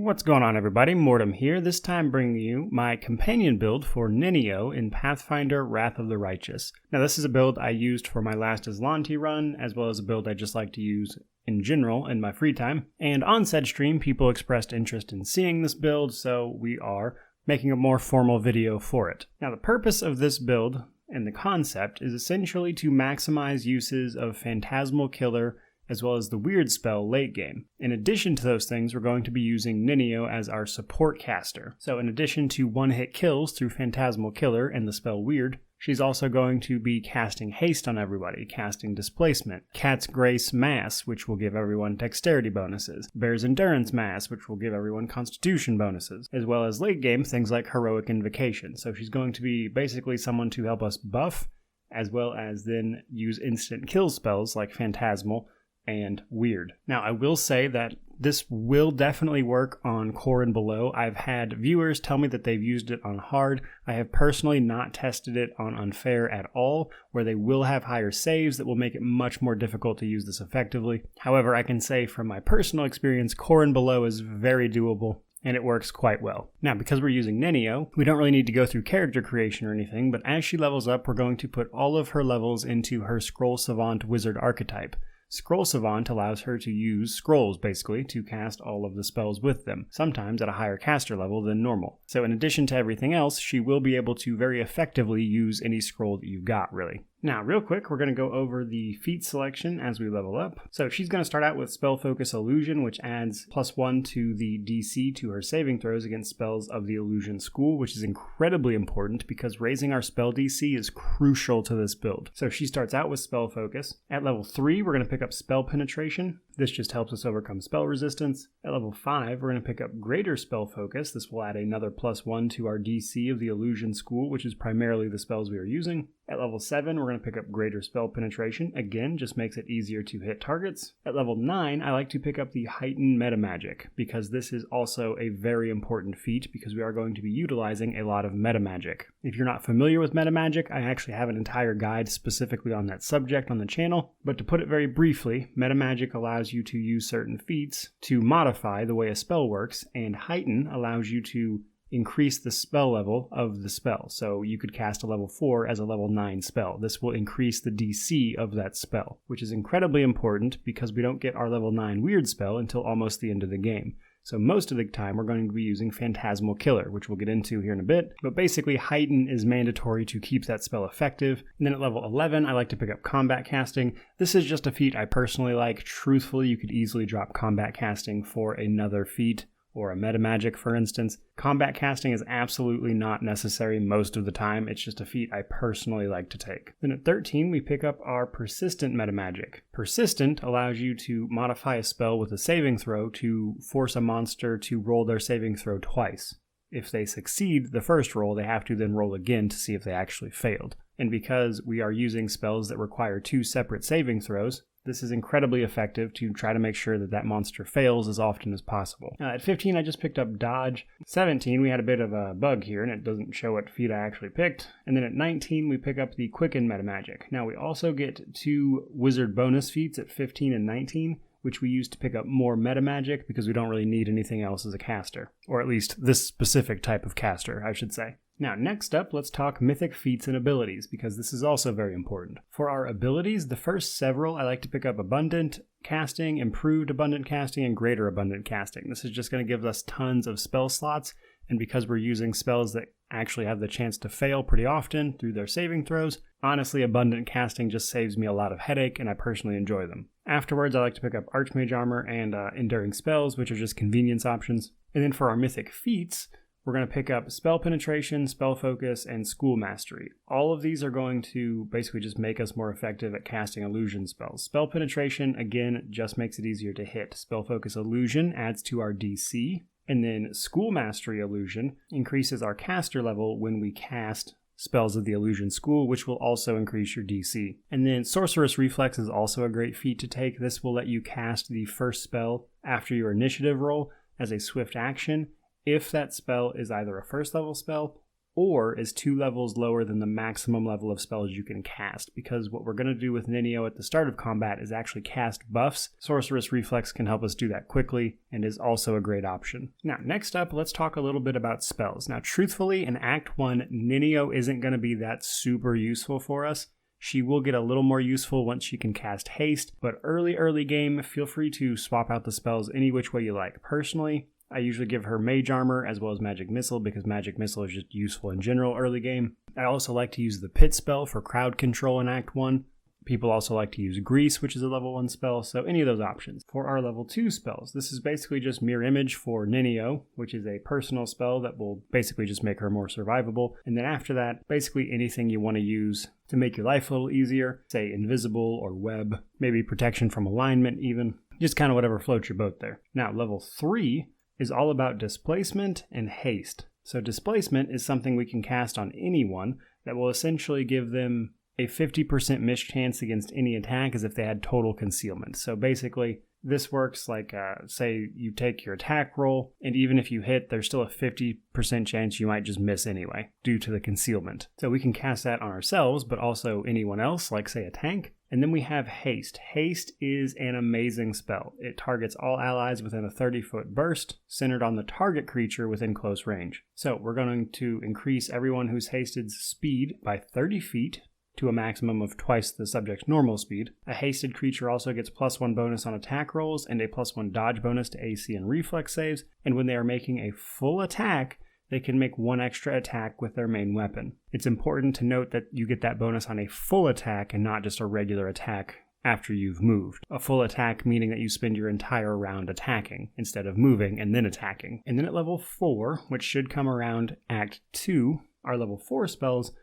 What's going on, everybody? Mortem here, this time bringing you my companion build for Nenio in Pathfinder Wrath of the Righteous. Now this is a build I used for my last Aslanti run, as well as a build I just like to use in general in my free time. And on said stream, people expressed interest in seeing this build, so we are making a more formal video for it. Now the purpose of this build and the concept is essentially to maximize uses of Phantasmal Killer as well as the weird spell late game. In addition to those things, we're going to be using Nenio as our support caster. So in addition to one-hit kills through Phantasmal Killer and the spell Weird, she's also going to be casting haste on everybody, casting displacement, Cat's Grace Mass, which will give everyone dexterity bonuses, Bear's Endurance Mass, which will give everyone constitution bonuses, as well as late game things like Heroic Invocation. So she's going to be basically someone to help us buff, as well as then use instant kill spells like Phantasmal and Weird. Now, I will say that this will definitely work on core and below. I've had viewers tell me that they've used it on hard. I have personally not tested it on unfair at all, where they will have higher saves that will make it much more difficult to use this effectively. However, I can say from my personal experience, core and below is very doable, and it works quite well. Now, because we're using Nenio, we don't really need to go through character creation or anything, but as she levels up, we're going to put all of her levels into her Scroll Savant Wizard archetype. Scroll Savant allows her to use scrolls, basically, to cast all of the spells with them, sometimes at a higher caster level than normal. So in addition to everything else, she will be able to very effectively use any scroll that you've got, really. Now, real quick, we're going to go over the feat selection as we level up. So she's going to start out with Spell Focus Illusion, which adds +1 to the DC to her saving throws against spells of the Illusion School, which is incredibly important because raising our spell DC is crucial to this build. So she starts out with Spell Focus. At level 3, we're going to pick up Spell Penetration. This just helps us overcome spell resistance. At level 5, we're going to pick up Greater Spell Focus. This will add another +1 to our DC of the Illusion School, which is primarily the spells we are using. At level 7, we're going to pick up Greater Spell Penetration. Again, just makes it easier to hit targets. At level 9, I like to pick up the Heightened Meta Magic, because this is also a very important feat, because we are going to be utilizing a lot of meta magic. If you're not familiar with meta magic, I actually have an entire guide specifically on that subject on the channel, but to put it very briefly, meta magic allows you to use certain feats to modify the way a spell works, and Heighten allows you to increase the spell level of the spell. So you could cast a level 4 as a level 9 spell. This will increase the DC of that spell, which is incredibly important because we don't get our level 9 weird spell until almost the end of the game. So most of the time we're going to be using Phantasmal Killer, which we'll get into here in a bit. But basically Heighten is mandatory to keep that spell effective. And then at level 11, I like to pick up Combat Casting. This is just a feat I personally like. Truthfully, you could easily drop Combat Casting for another feat, or a meta magic, for instance. Combat casting is absolutely not necessary most of the time. It's just a feat I personally like to take. Then at 13, we pick up our Persistent meta magic. Persistent allows you to modify a spell with a saving throw to force a monster to roll their saving throw twice. If they succeed the first roll, they have to then roll again to see if they actually failed. And because we are using spells that require 2 separate saving throws, this is incredibly effective to try to make sure that that monster fails as often as possible. At 15, I just picked up Dodge. 17, we had a bit of a bug here, and it doesn't show what feat I actually picked. And then at 19, we pick up the Quicken meta magic. Now, we also get 2 wizard bonus feats at 15 and 19, which we use to pick up more meta magic because we don't really need anything else as a caster. Or at least this specific type of caster, I should say. Now, next up, let's talk mythic feats and abilities, because this is also very important. For our abilities, the first several, I like to pick up Abundant Casting, Improved Abundant Casting, and Greater Abundant Casting. This is just going to give us tons of spell slots, and because we're using spells that actually have the chance to fail pretty often through their saving throws, honestly, Abundant Casting just saves me a lot of headache, and I personally enjoy them. Afterwards, I like to pick up Archmage Armor and Enduring Spells, which are just convenience options. And then for our mythic feats, we're going to pick up Spell Penetration, Spell Focus, and School Mastery. All of these are going to basically just make us more effective at casting illusion spells. Spell Penetration, again, just makes it easier to hit. Spell Focus Illusion adds to our DC. And then School Mastery Illusion increases our caster level when we cast spells of the Illusion School, which will also increase your DC. And then Sorceress Reflex is also a great feat to take. This will let you cast the first spell after your initiative roll as a swift action, if that spell is either a first level spell or is 2 levels lower than the maximum level of spells you can cast, because what we're going to do with Nenio at the start of combat is actually cast buffs. Sorceress Reflex can help us do that quickly and is also a great option. Now, next up, let's talk a little bit about spells. Now, truthfully, in Act 1, Nenio isn't going to be that super useful for us. She will get a little more useful once she can cast Haste, but early game, feel free to swap out the spells any which way you like. Personally, I usually give her Mage Armor as well as Magic Missile because Magic Missile is just useful in general early game. I also like to use the Pit spell for crowd control in Act 1. People also like to use Grease, which is a level 1 spell, so any of those options. For our level 2 spells, this is basically just Mirror Image for Nenio, which is a personal spell that will basically just make her more survivable. And then after that, basically anything you want to use to make your life a little easier, say Invisible or Web, maybe Protection from Alignment even, just kind of whatever floats your boat there. Now, level 3 is all about Displacement and Haste. So Displacement is something we can cast on anyone that will essentially give them a 50% miss chance against any attack as if they had total concealment. So basically, this works like, say you take your attack roll, and even if you hit, there's still a 50% chance you might just miss anyway, due to the concealment. So we can cast that on ourselves, but also anyone else, like say a tank. And then we have Haste. Haste is an amazing spell. It targets all allies within a 30-foot burst, centered on the target creature within close range. So we're going to increase everyone who's hasted's speed by 30 feet, to a maximum of twice the subject's normal speed. A hasted creature also gets +1 bonus on attack rolls and a +1 dodge bonus to AC and reflex saves, and when they are making a full attack, they can make 1 extra attack with their main weapon. It's important to note that you get that bonus on a full attack and not just a regular attack after you've moved. A full attack meaning that you spend your entire round attacking instead of moving and then attacking. And then at level 4, which should come around Act 2, our level 4 spells,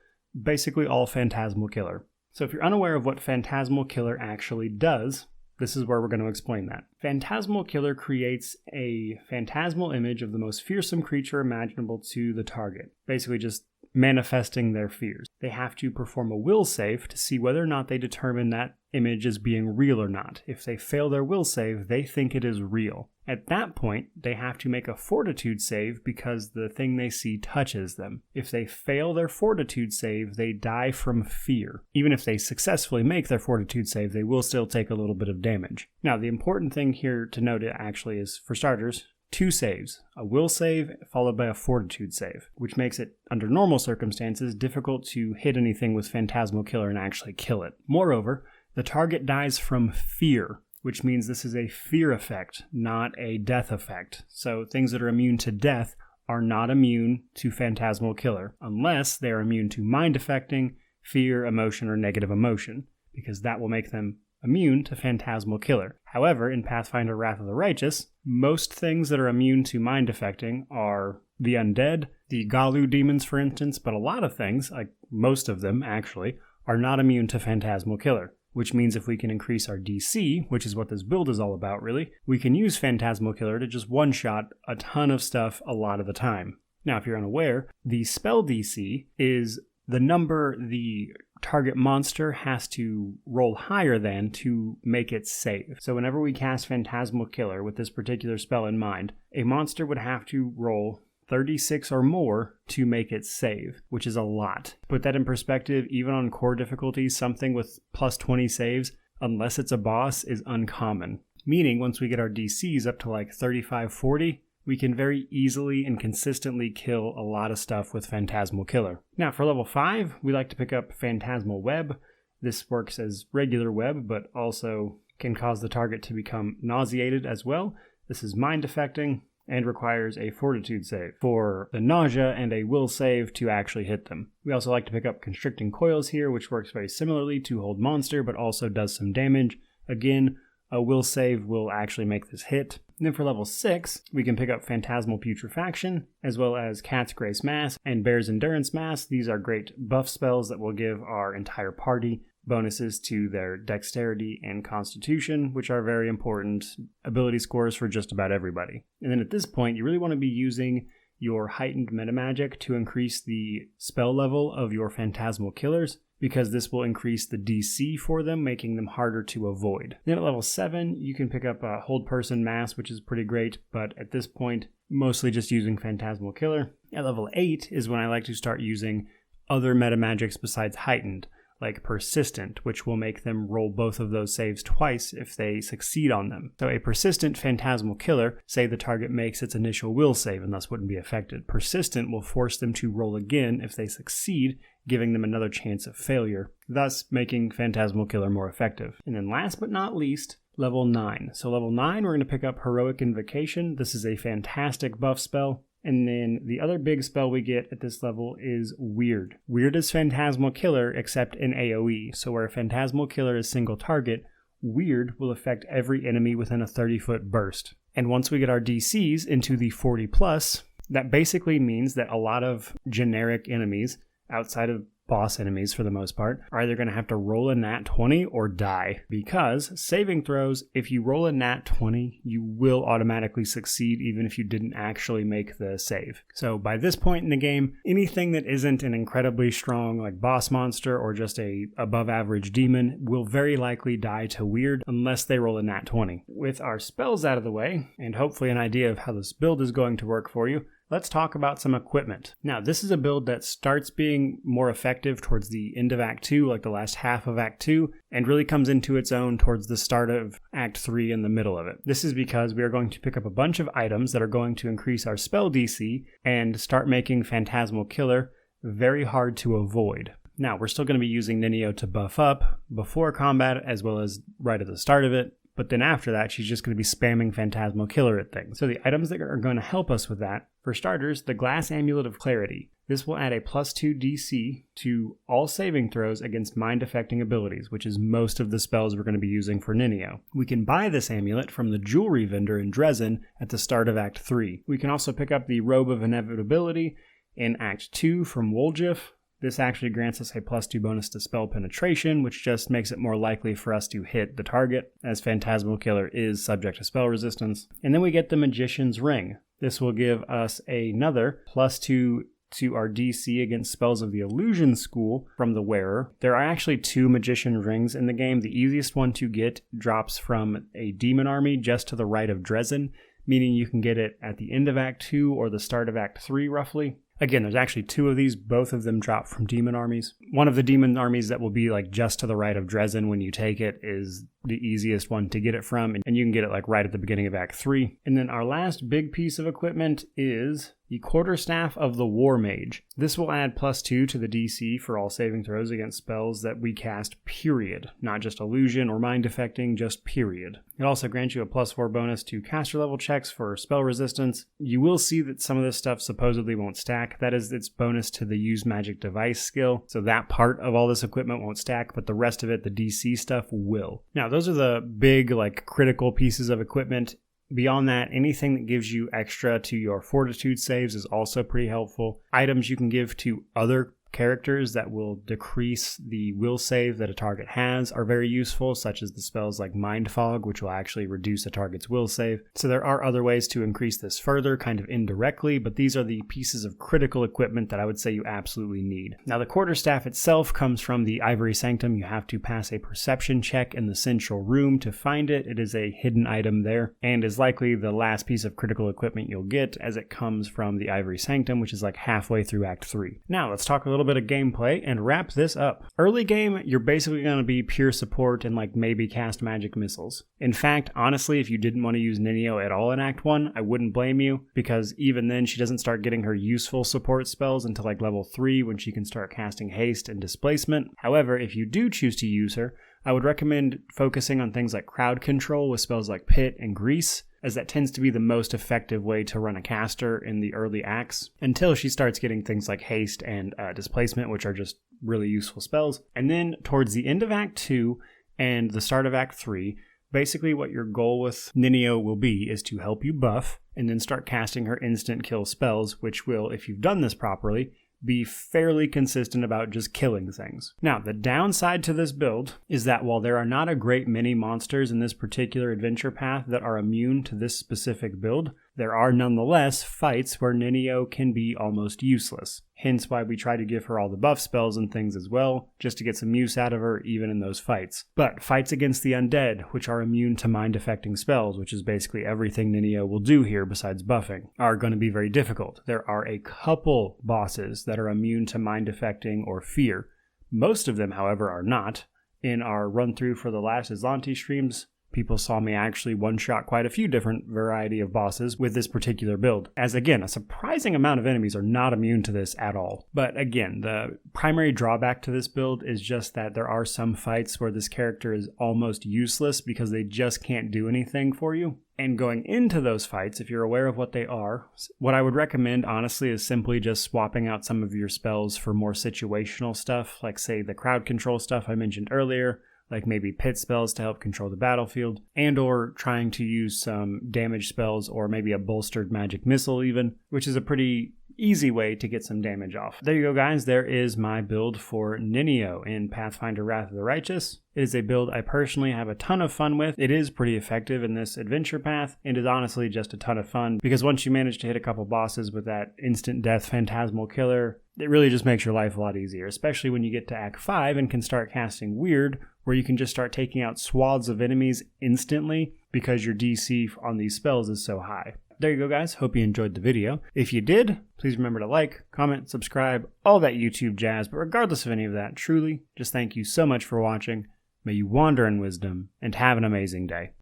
basically all Phantasmal Killer. So if you're unaware of what Phantasmal Killer actually does, this is where we're going to explain that. Phantasmal Killer creates a phantasmal image of the most fearsome creature imaginable to the target, basically just manifesting their fears. They have to perform a will save to see whether or not they determine that image as being real or not. If they fail their will save, they think it is real. At that point, they have to make a fortitude save because the thing they see touches them. If they fail their fortitude save, they die from fear. Even if they successfully make their fortitude save, they will still take a little bit of damage. Now, the important thing here to note actually is, for starters, 2 saves, a will save followed by a fortitude save, which makes it, under normal circumstances, difficult to hit anything with Phantasmal Killer and actually kill it. Moreover, the target dies from fear, which means this is a fear effect, not a death effect. So things that are immune to death are not immune to Phantasmal Killer, unless they're immune to mind affecting, fear, emotion, or negative emotion, because that will make them immune to Phantasmal Killer. However, in Pathfinder Wrath of the Righteous, most things that are immune to mind affecting are the undead, the Galu demons for instance, but a lot of things, like most of them actually, are not immune to Phantasmal Killer. Which means if we can increase our DC, which is what this build is all about really, we can use Phantasmal Killer to just one-shot a ton of stuff a lot of the time. Now, if you're unaware, the spell DC is the number the target monster has to roll higher than to make it save. So whenever we cast Phantasmal Killer with this particular spell in mind, a monster would have to roll 36 or more to make it save, which is a lot. Put that in perspective, even on core difficulties, something with +20 saves, unless it's a boss, is uncommon. Meaning, once we get our DCs up to like 35-40, we can very easily and consistently kill a lot of stuff with Phantasmal Killer. Now, for level 5, we like to pick up Phantasmal Web. This works as regular web, but also can cause the target to become nauseated as well. This is mind affecting and requires a fortitude save for the nausea and a will save to actually hit them. We also like to pick up Constricting Coils here, which works very similarly to Hold Monster, but also does some damage. Again, a will save will actually make this hit. And then for level 6, we can pick up Phantasmal Putrefaction, as well as Cat's Grace Mass and Bear's Endurance Mass. These are great buff spells that will give our entire party bonuses to their dexterity and constitution, which are very important ability scores for just about everybody. And then at this point, you really want to be using your heightened metamagic to increase the spell level of your Phantasmal Killers. because this will increase the DC for them, making them harder to avoid. Then at level 7, you can pick up a Hold Person Mass, which is pretty great, but at this point, mostly just using Phantasmal Killer. At level 8 is when I like to start using other meta magics besides Heightened, like Persistent, which will make them roll both of those saves twice if they succeed on them. So a Persistent Phantasmal Killer, say the target makes its initial will save and thus wouldn't be affected. Persistent will force them to roll again if they succeed, giving them another chance of failure, thus making Phantasmal Killer more effective. And then last but not least, level 9. So level 9, we're going to pick up Heroic Invocation. This is a fantastic buff spell. And then the other big spell we get at this level is Weird. Weird is Phantasmal Killer, except in AoE. So where Phantasmal Killer is single target, Weird will affect every enemy within a 30-foot burst. And once we get our DCs into the 40+, that basically means that a lot of generic enemies, outside of boss enemies for the most part, are either going to have to roll a nat 20 or die, because saving throws, if you roll a nat 20, you will automatically succeed even if you didn't actually make the save. So by this point in the game, anything that isn't an incredibly strong like boss monster or just a above average demon will very likely die to Weird unless they roll a nat 20. With our spells out of the way, and hopefully an idea of how this build is going to work for you, let's talk about some equipment. Now, this is a build that starts being more effective towards the end of Act 2, like the last half of Act 2, and really comes into its own towards the start of Act 3 and the middle of it. This is because we are going to pick up a bunch of items that are going to increase our spell DC and start making Phantasmal Killer very hard to avoid. Now, we're still going to be using Nenio to buff up before combat as well as right at the start of it, but then after that, she's just going to be spamming Phantasmal Killer at things. So the items that are going to help us with that, for starters, the Glass Amulet of Clarity. This will add a +2 DC to all saving throws against mind-affecting abilities, which is most of the spells we're going to be using for Nenio. We can buy this amulet from the jewelry vendor in Dresden at the start of Act 3. We can also pick up the Robe of Inevitability in Act 2 from Woljif. This actually grants us a +2 bonus to spell penetration, which just makes it more likely for us to hit the target, as Phantasmal Killer is subject to spell resistance. And then we get the Magician's Ring. This will give us another +2 to our DC against spells of the Illusion School from the wearer. There are actually 2 Magician Rings in the game. The easiest one to get drops from a demon army just to the right of Dresden, meaning you can get it at the end of Act 2 or the start of Act 3 roughly. Again, there's actually 2 of these. Both of them drop from demon armies. One of the demon armies that will be like just to the right of Dresden when you take it is the easiest one to get it from, and you can get it like right at the beginning of Act 3. And then our last big piece of equipment is the Quarterstaff of the War Mage. This will add +2 to the DC for all saving throws against spells that we cast, period. Not just illusion or mind affecting, just period. It also grants you a +4 bonus to caster level checks for spell resistance. You will see that some of this stuff supposedly won't stack. That is its bonus to the Use Magic Device skill. So that part of all this equipment won't stack, but the rest of it, the DC stuff, will. Now, those are the big, like, critical pieces of equipment. Beyond that, anything that gives you extra to your fortitude saves is also pretty helpful. Items you can give to other characters that will decrease the will save that a target has are very useful, such as the spells like Mind Fog, which will actually reduce a target's will save. So there are other ways to increase this further, kind of indirectly, but these are the pieces of critical equipment that I would say you absolutely need. Now, the Quarterstaff itself comes from the Ivory Sanctum. You have to pass a perception check in the central room to find it. It is a hidden item there, and is likely the last piece of critical equipment you'll get, as it comes from the Ivory Sanctum, which is like halfway through Act 3. Now, let's talk a little bit of gameplay and wrap this up. Early game, you're basically going to be pure support and like maybe cast magic missiles. In fact, honestly, if you didn't want to use Nenio at all in Act 1, I wouldn't blame you, because even then she doesn't start getting her useful support spells until like level 3, when she can start casting haste and displacement. However, if you do choose to use her, I would recommend focusing on things like crowd control with spells like Pit and Grease, as that tends to be the most effective way to run a caster in the early acts, until she starts getting things like haste and displacement, which are just really useful spells. And then towards the end of Act 2 and the start of Act 3, basically what your goal with Nenio will be is to help you buff, and then start casting her instant kill spells, which will, if you've done this properly, be fairly consistent about just killing things. Now, the downside to this build is that while there are not a great many monsters in this particular adventure path that are immune to this specific build, there are nonetheless fights where Nenio can be almost useless. Hence why we try to give her all the buff spells and things as well, just to get some use out of her even in those fights. But fights against the undead, which are immune to mind-affecting spells, which is basically everything Nenio will do here besides buffing, are going to be very difficult. There are a couple bosses that are immune to mind-affecting or fear. Most of them, however, are not. In our run-through for the last Aslanti streams, people saw me actually one-shot quite a few different variety of bosses with this particular build, as again, a surprising amount of enemies are not immune to this at all. But again, the primary drawback to this build is just that there are some fights where this character is almost useless because they just can't do anything for you. And going into those fights, if you're aware of what they are, what I would recommend, honestly, is simply just swapping out some of your spells for more situational stuff, like, say, the crowd control stuff I mentioned earlier, like maybe pit spells to help control the battlefield, and or trying to use some damage spells or maybe a bolstered magic missile even, which is a pretty easy way to get some damage off. There you go, guys. There is my build for Nenio in Pathfinder Wrath of the Righteous. It is a build I personally have a ton of fun with. It is pretty effective in this adventure path, and is honestly just a ton of fun, because once you manage to hit a couple bosses with that instant death Phantasmal Killer, it really just makes your life a lot easier, especially when you get to Act 5 and can start casting Weird, where you can just start taking out swaths of enemies instantly because your DC on these spells is so high. There you go, guys. Hope you enjoyed the video. If you did, please remember to like, comment, subscribe, all that YouTube jazz. But regardless of any of that, truly, just thank you so much for watching. May you wander in wisdom and have an amazing day.